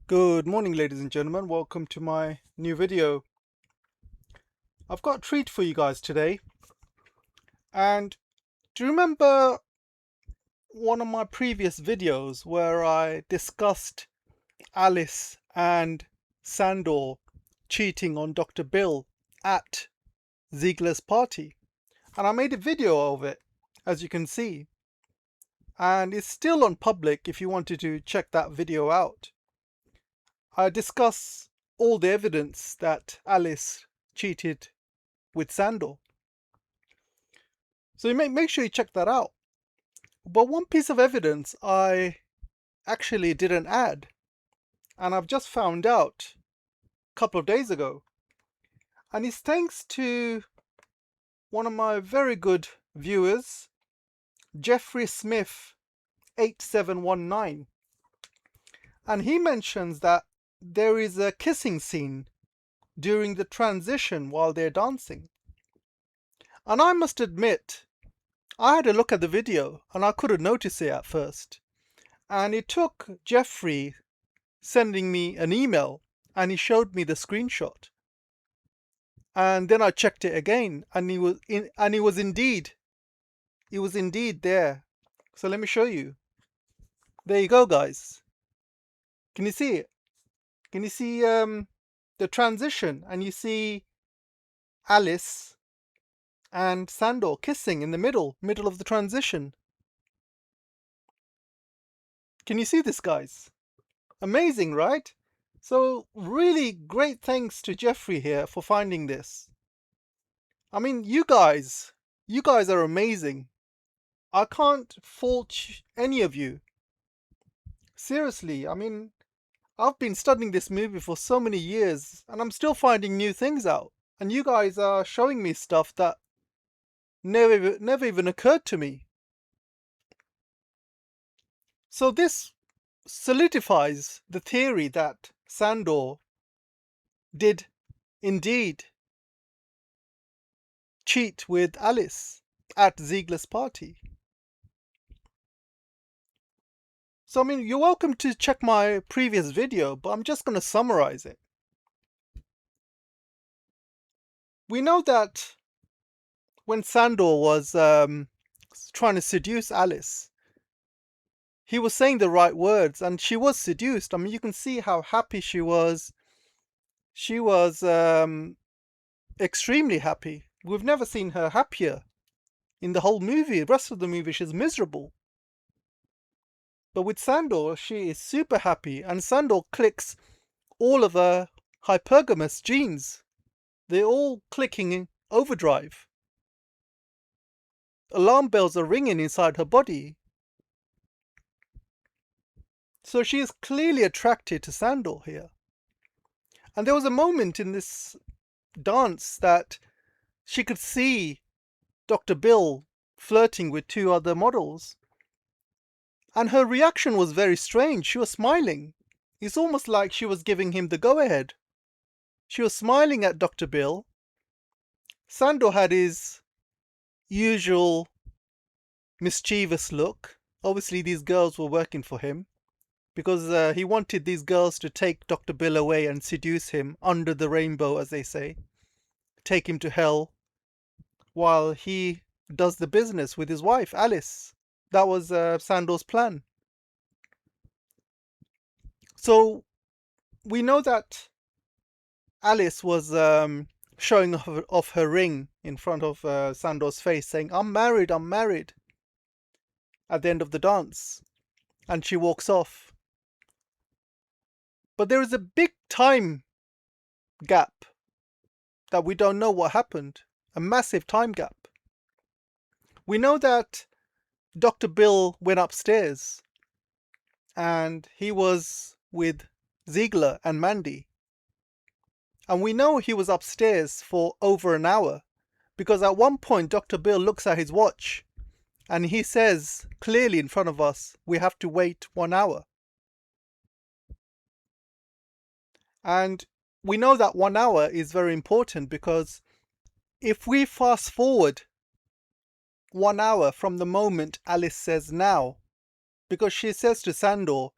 Good morning, ladies and gentlemen. Welcome to my new video. I've got a treat for you guys today. And do you remember one of my previous videos where I discussed Alice and Zandor cheating on Dr. Bill at Ziegler's party? And I made a video of it, as you can see. And it's still on public if you wanted to check that video out. I discuss all the evidence that Alice cheated with Zandor. So you make sure you check that out. But one piece of evidence I actually didn't add, and I've just found out a couple of days ago. And it's thanks to one of my very good viewers, Jeffrey Smith 8719. And he mentions that there is a kissing scene during the transition while they're dancing. And I must admit, I had a look at the video and I couldn't notice it at first. And it took Jeffrey sending me an email and he showed me the screenshot. And then I checked it again and it was indeed there. So let me show you. There you go, guys. Can you see it? Can you see the transition? And you see Alice and Zandor kissing in the middle of the transition. Can you see this, guys? Amazing, right? So really great thanks to Jeffrey here for finding this. I mean, you guys are amazing. I can't fault any of you. Seriously, I mean, I've been studying this movie for so many years and I'm still finding new things out. And you guys are showing me stuff that never even occurred to me. So this solidifies the theory that Zandor did indeed cheat with Alice at Ziegler's party. So I mean, you're welcome to check my previous video, but I'm just going to summarize it. We know that when Zandor was trying to seduce Alice, he was saying the right words and she was seduced. I mean, you can see how happy she was. She was extremely happy. We've never seen her happier in the whole movie. The rest of the movie, she's miserable. But with Zandor, she is super happy, and Zandor clicks all of her hypergamous genes. They're all clicking in overdrive. Alarm bells are ringing inside her body. So she is clearly attracted to Zandor here. And there was a moment in this dance that she could see Dr. Bill flirting with two other models. And her reaction was very strange. She was smiling. It's almost like she was giving him the go-ahead. She was smiling at Dr. Bill. Zandor had his usual mischievous look. Obviously, these girls were working for him because he wanted these girls to take Dr. Bill away and seduce him under the rainbow, as they say. Take him to hell while he does the business with his wife, Alice. That was Zandor's plan. So we know that Alice was showing off her ring in front of Zandor's face, saying, I'm married, at the end of the dance. And she walks off. But there is a big time gap that we don't know what happened. A massive time gap. We know that Dr. Bill went upstairs and he was with Ziegler and Mandy. And we know he was upstairs for over an hour because at one point Dr. Bill looks at his watch and he says clearly in front of us, we have to wait 1 hour. And we know that 1 hour is very important because if we fast forward 1 hour from the moment Alice says now, because she says to Zandor,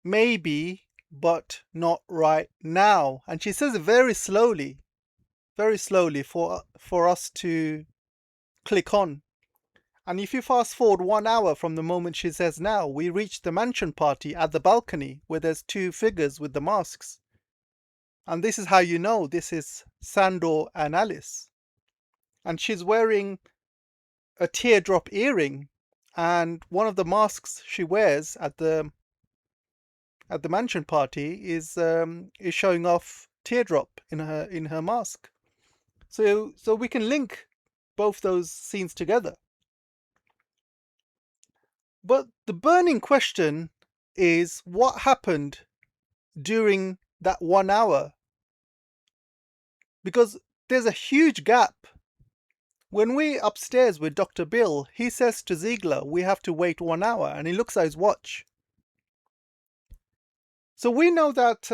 maybe but not right now. And she says it very slowly for us to click on. And if you fast forward 1 hour from the moment she says now, we reach the mansion party at the balcony where there's two figures with the masks. And this is how you know this is Zandor and Alice. And she's wearing a teardrop earring, and one of the masks she wears at the mansion party is showing off teardrop in her mask. So we can link both those scenes together. But the burning question is what happened during that 1 hour? Because there's a huge gap. When we're upstairs with Dr. Bill, he says to Ziegler, we have to wait 1 hour, and he looks at his watch. So we know that,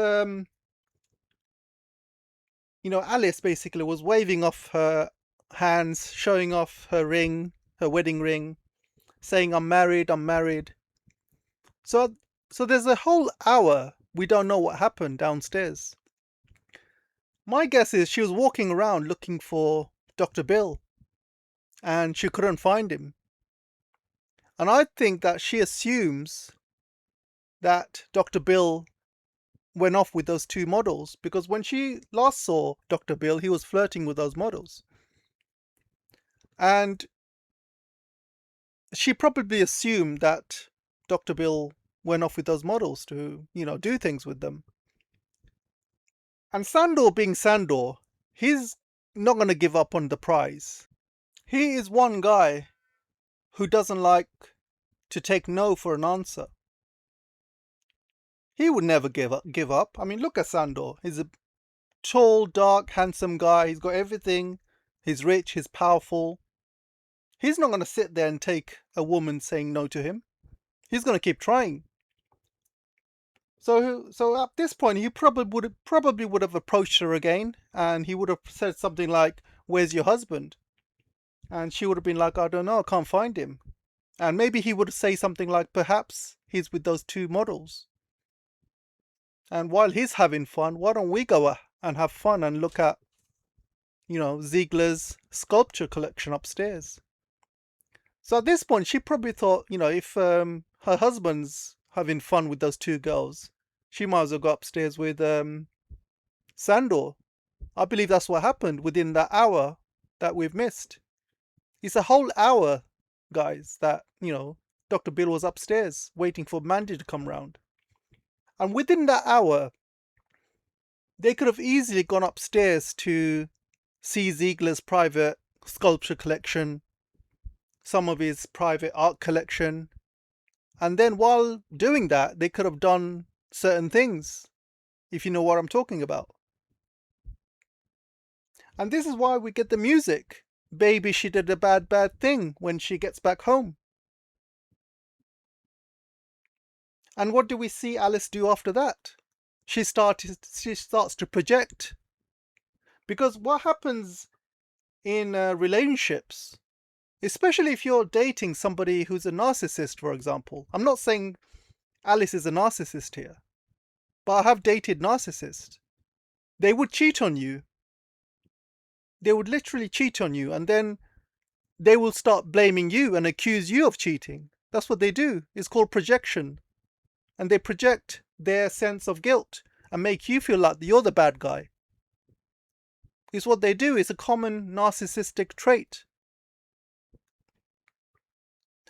Alice basically was waving off her hands, showing off her ring, her wedding ring, saying, I'm married, I'm married. So there's a whole hour we don't know what happened downstairs. My guess is she was walking around looking for Dr. Bill, and she couldn't find him. And I think that she assumes that Dr. Bill went off with those two models, because when she last saw Dr. Bill, he was flirting with those models. And she probably assumed that Dr. Bill went off with those models to, do things with them. And Zandor being Zandor, he's not going to give up on the prize. He is one guy who doesn't like to take no for an answer. He would never give up. I mean, look at Zandor. He's a tall, dark, handsome guy. He's got everything. He's rich, he's powerful. He's not going to sit there and take a woman saying no to him. He's going to keep trying. So at this point, he probably would have approached her again, and he would have said something like, "Where's your husband?" And she would have been like, "I don't know, I can't find him." And maybe he would say something like, "Perhaps he's with those two models. And while he's having fun, why don't we go and have fun and look at, Ziegler's sculpture collection upstairs?" So at this point, she probably thought, if her husband's having fun with those two girls, she might as well go upstairs with Zandor. I believe that's what happened within that hour that we've missed. It's a whole hour, guys, that, Dr. Bill was upstairs waiting for Mandy to come round. And within that hour, they could have easily gone upstairs to see Ziegler's private sculpture collection, some of his private art collection. And then while doing that, they could have done certain things, if you know what I'm talking about. And this is why we get the music. Baby, she did a bad, bad thing when she gets back home. And what do we see Alice do after that? She starts to project. Because what happens in relationships, especially if you're dating somebody who's a narcissist, for example. I'm not saying Alice is a narcissist here, but I have dated narcissists. They would cheat on you. They would literally cheat on you, and then they will start blaming you and accuse you of cheating. That's what they do. It's called projection. And they project their sense of guilt and make you feel like you're the bad guy. It's what they do. It's a common narcissistic trait.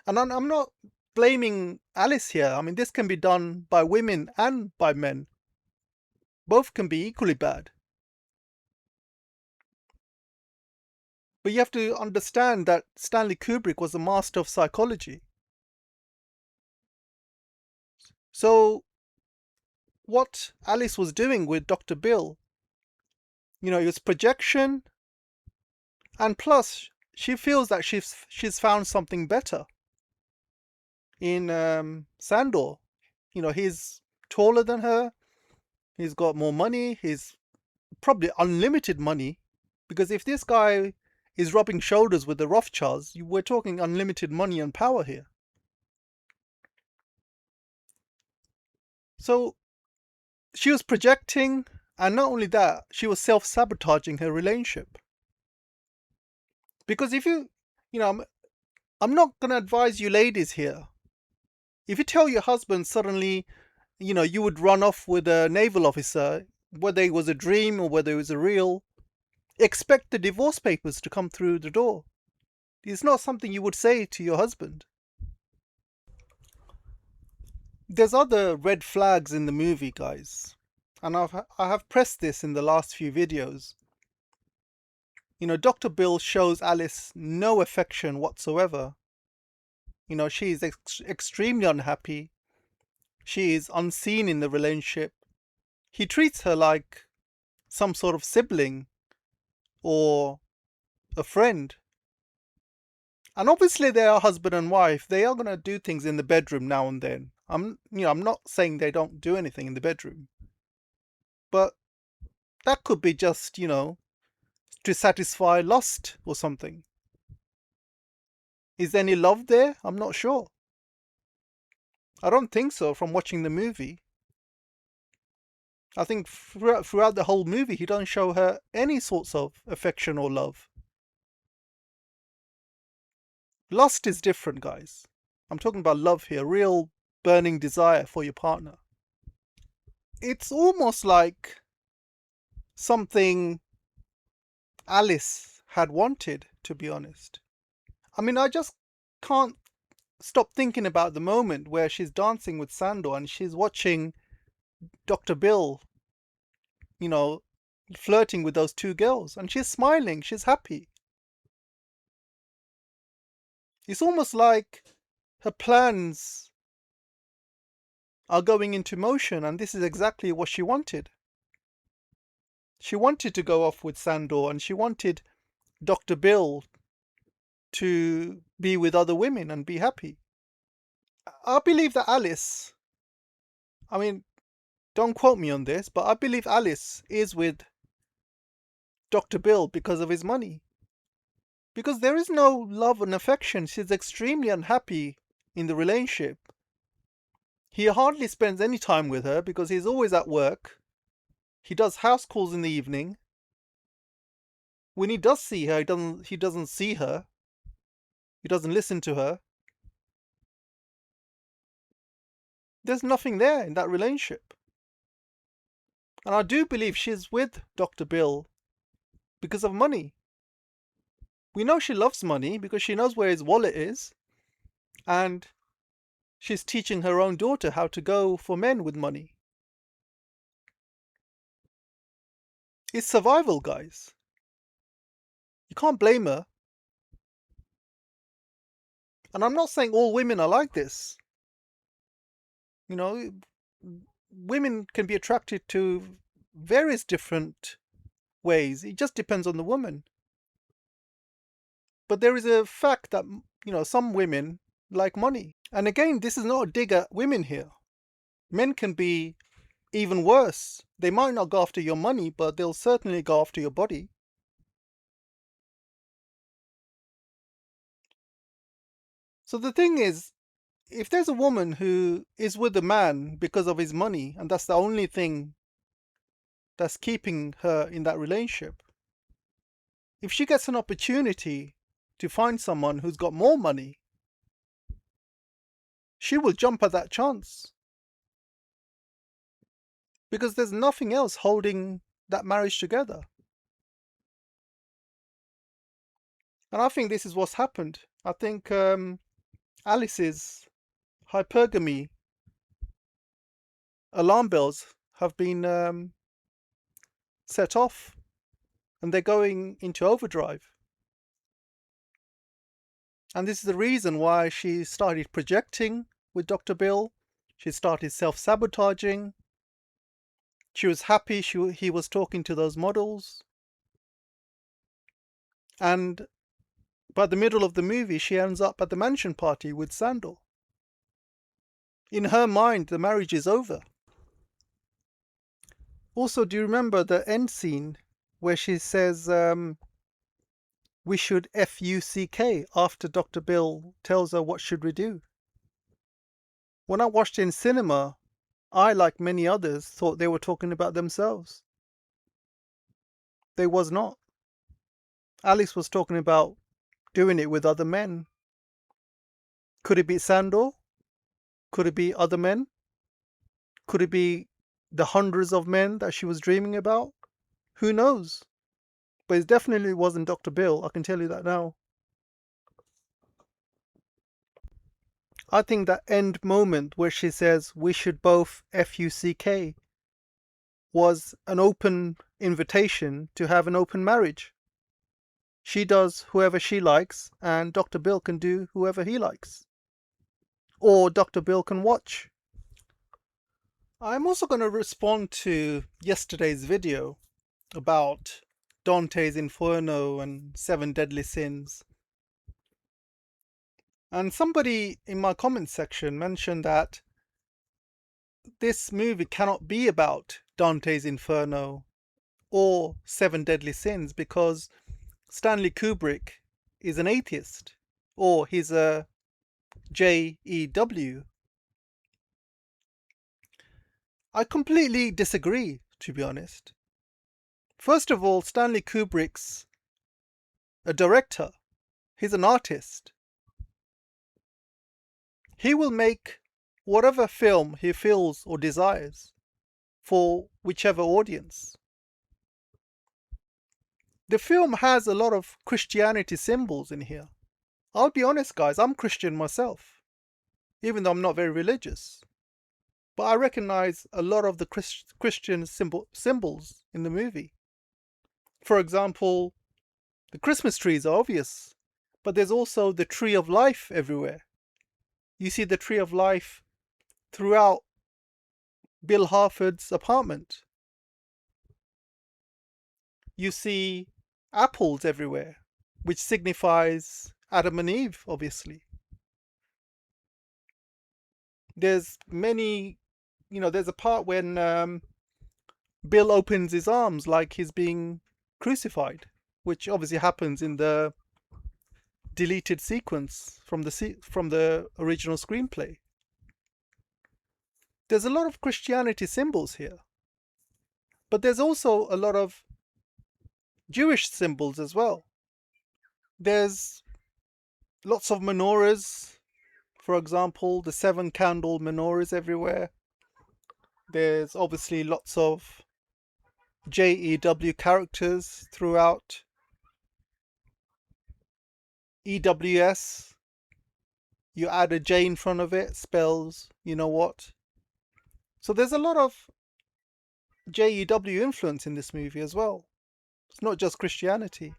And I'm not blaming Alice here. I mean, this can be done by women and by men. Both can be equally bad. But you have to understand that Stanley Kubrick was a master of psychology. So what Alice was doing with Dr. Bill, it was projection, and plus she feels that she's found something better in Zandor. He's taller than her, he's got more money, he's probably unlimited money, because if this guy is rubbing shoulders with the Rothschilds, we're talking unlimited money and power here. So she was projecting, and not only that, she was self-sabotaging her relationship. Because if you know, I'm not going to advise you ladies here. If you tell your husband suddenly, you would run off with a naval officer, whether it was a dream or whether it was a real, expect the divorce papers to come through the door. It's not something you would say to your husband. There's other red flags in the movie, guys. And I have pressed this in the last few videos. Dr. Bill shows Alice no affection whatsoever. She is extremely unhappy. She is unseen in the relationship. He treats her like some sort of sibling or a friend. And obviously they are husband and wife. They are going to do things in the bedroom now and then. I'm not saying they don't do anything in the bedroom. But that could be just, to satisfy lust or something. Is there any love there? I'm not sure. I don't think so from watching the movie. I think throughout the whole movie, he doesn't show her any sorts of affection or love. Lust is different, guys. I'm talking about love here, real burning desire for your partner. It's almost like something Alice had wanted, to be honest. I mean, I just can't stop thinking about the moment where she's dancing with Zandor and she's watching Dr. Bill, flirting with those two girls, and she's smiling, she's happy. It's almost like her plans are going into motion, and this is exactly what she wanted. She wanted to go off with Zandor, and she wanted Dr. Bill to be with other women and be happy. I believe that Alice, I mean, don't quote me on this, but I believe Alice is with Dr. Bill because of his money. Because there is no love and affection. She's extremely unhappy in the relationship. He hardly spends any time with her because he's always at work. He does house calls in the evening. When he does see her, he doesn't see her. He doesn't listen to her. There's nothing there in that relationship. And I do believe she's with Dr. Bill because of money. We know she loves money because she knows where his wallet is. And she's teaching her own daughter how to go for men with money. It's survival, guys. You can't blame her. And I'm not saying all women are like this. Women can be attracted to various different ways. It just depends on the woman. But there is a fact that, some women like money. And again, this is not a dig at women here. Men can be even worse. They might not go after your money, but they'll certainly go after your body. So the thing is, if there's a woman who is with a man because of his money, and that's the only thing that's keeping her in that relationship, if she gets an opportunity to find someone who's got more money, she will jump at that chance. Because there's nothing else holding that marriage together. And I think this is what's happened. I think Alice's hypergamy alarm bells have been set off, and they're going into overdrive. And this is the reason why she started projecting with Dr. Bill. She started self-sabotaging. She was happy he was talking to those models. And by the middle of the movie, she ends up at the mansion party with Zandor. In her mind, the marriage is over. Also, do you remember the end scene where she says, we should F-U-C-K after Dr. Bill tells her what should we do? When I watched it in cinema, I, like many others, thought they were talking about themselves. They was not. Alice was talking about doing it with other men. Could it be Zandor? Could it be other men? Could it be the hundreds of men that she was dreaming about? Who knows? But it definitely wasn't Dr. Bill, I can tell you that now. I think that end moment where she says, we should both FUCK, was an open invitation to have an open marriage. She does whoever she likes, and Dr. Bill can do whoever he likes. Or Dr. Bill can watch. I'm also going to respond to yesterday's video about Dante's Inferno and Seven Deadly Sins. And somebody in my comment section mentioned that this movie cannot be about Dante's Inferno or Seven Deadly Sins because Stanley Kubrick is an atheist, or he's a JEW. I completely disagree, to be honest. First of all, Stanley Kubrick's a director. He's an artist. He will make whatever film he feels or desires for whichever audience. The film has a lot of Christianity symbols in here. I'll be honest, guys, I'm Christian myself, even though I'm not very religious. But I recognize a lot of the Christian symbols in the movie. For example, the Christmas trees are obvious, but there's also the tree of life everywhere. You see the tree of life throughout Bill Harford's apartment. You see apples everywhere, which signifies Adam and Eve, obviously. There's many, there's a part when Bill opens his arms like he's being crucified, which obviously happens in the deleted sequence from the original screenplay. There's a lot of Christianity symbols here, but there's also a lot of Jewish symbols as well. There's lots of menorahs, for example, the 7-candle menorahs everywhere. There's obviously lots of JEW characters throughout. EWS, you add a J in front of it, spells you know what. So there's a lot of JEW influence in this movie as well. It's not just Christianity.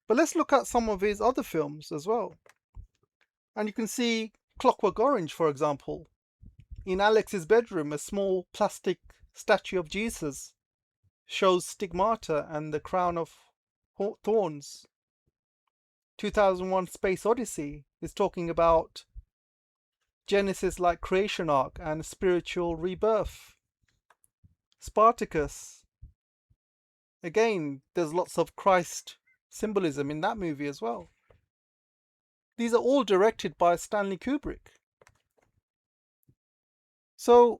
But let's look at some of his other films as well. And you can see Clockwork Orange, for example. In Alex's bedroom, a small plastic statue of Jesus shows stigmata and the crown of thorns. 2001 Space Odyssey is talking about Genesis-like creation arc and spiritual rebirth. Spartacus. Again, there's lots of Christ symbolism in that movie as well. These are all directed by Stanley Kubrick. So,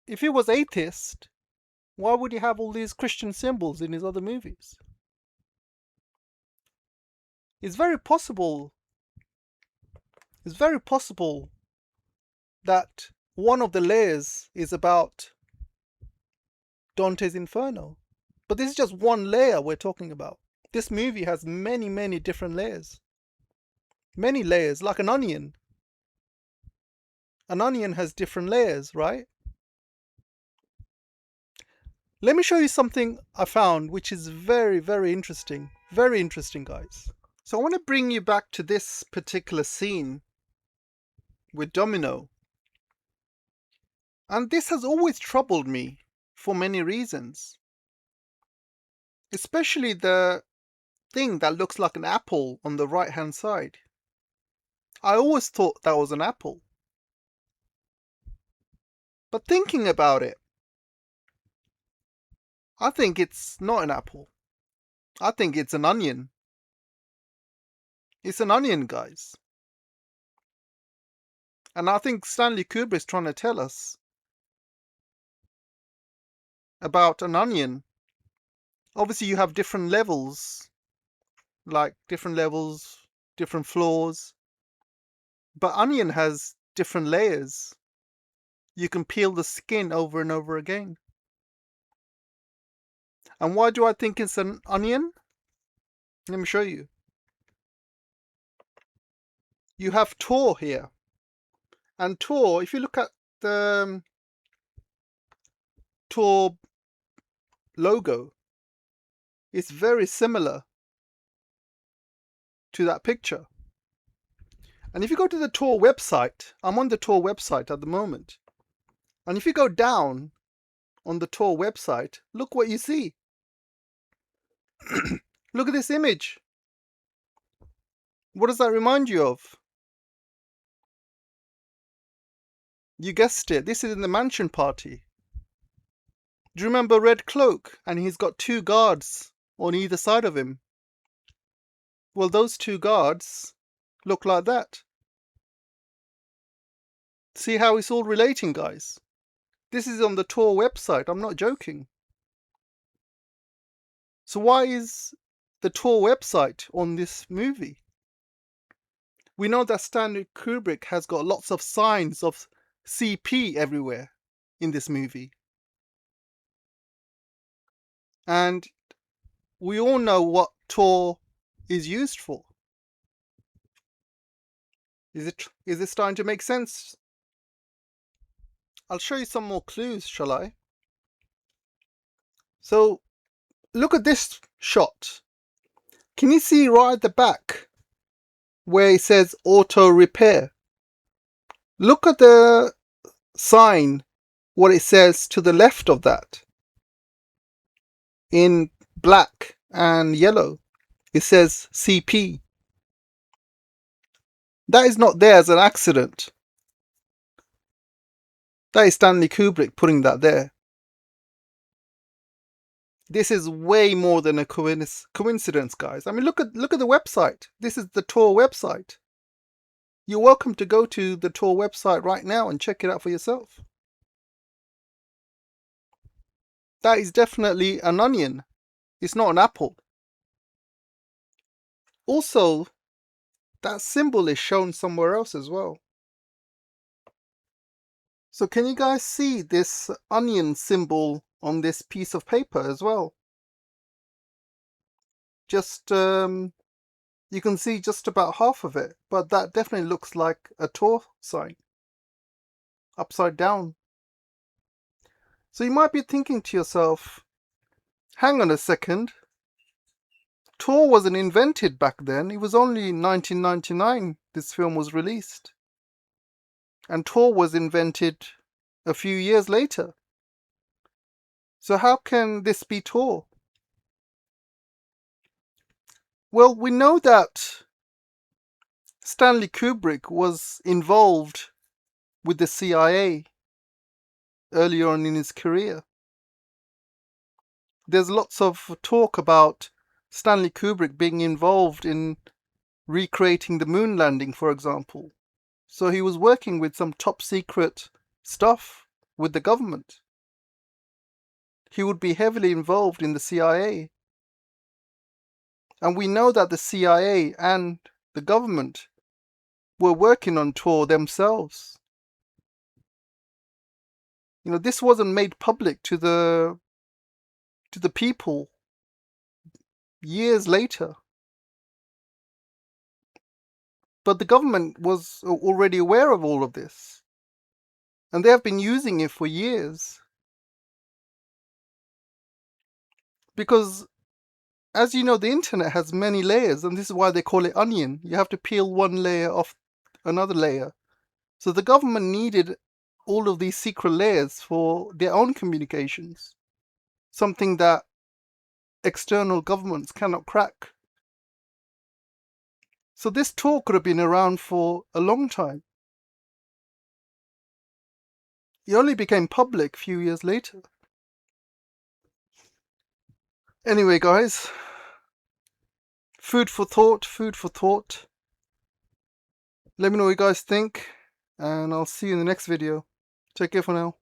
if he was atheist, why would he have all these Christian symbols in his other movies? It's very possible that one of the layers is about Dante's Inferno. But this is just one layer we're talking about. This movie has many, many different layers. Many layers, like an onion. An onion has different layers, right? Let me show you something I found which is very, very interesting. Very interesting, guys. So I want to bring you back to this particular scene with Domino. And this has always troubled me for many reasons. Especially the thing that looks like an apple on the right hand side. I always thought that was an apple. But thinking about it, I think it's not an apple. I think it's an onion. It's an onion, guys. And I think Stanley Kubrick's trying to tell us about an onion. Obviously, you have different levels, different floors, but onion has different layers. You can peel the skin over and over again. And why do I think it's an onion? Let me show you. You have TOR here. And TOR, if you look at the TOR logo, it's very similar to that picture. And if you go to the TOR website, I'm on the TOR website at the moment. And if you go down on the TOR website, look what you see. Look at this image. What does that remind you of? You guessed it. This is in the mansion party. Do you remember Red Cloak? And he's got 2 guards on either side of him. Well, those 2 guards look like that. See how it's all relating, guys? This is on the TOR website. I'm not joking. So why is the TOR website on this movie? We know that Stanley Kubrick has got lots of signs of CP everywhere in this movie. And we all know what TOR is used for. Is it starting to make sense? I'll show you some more clues, shall I? So, look at this shot. Can you see right at the back where it says auto repair? Look at the sign, what it says to the left of that. In black and yellow, it says CP. That is not there as an accident. That is Stanley Kubrick putting that there. This is way more than a coincidence, guys. I mean, look at the website. This is the TOR website. You're welcome to go to the TOR website right now and check it out for yourself. That is definitely an onion. It's not an apple. Also, that symbol is shown somewhere else as well. So can you guys see this onion symbol on this piece of paper as well? Just, you can see just about half of it, but that definitely looks like a TOR sign. Upside down. So you might be thinking to yourself, hang on a second. TOR wasn't invented back then. It was only in 1999 this film was released. And TOR was invented a few years later. So how can this be TOR? Well, we know that Stanley Kubrick was involved with the CIA earlier on in his career. There's lots of talk about Stanley Kubrick being involved in recreating the moon landing, for example. So he was working with some top secret stuff with the government. He would be heavily involved in the CIA. And we know that the CIA and the government were working on TOR themselves. You know, this wasn't made public to the people years later. But the government was already aware of all of this. And they have been using it for years. Because, as you know, the internet has many layers, and this is why they call it onion. You have to peel one layer off another layer. So the government needed all of these secret layers for their own communications. Something that external governments cannot crack. So this TOR could have been around for a long time. It only became public a few years later. Anyway, guys, food for thought, food for thought. Let me know what you guys think, and I'll see you in the next video. Take care for now.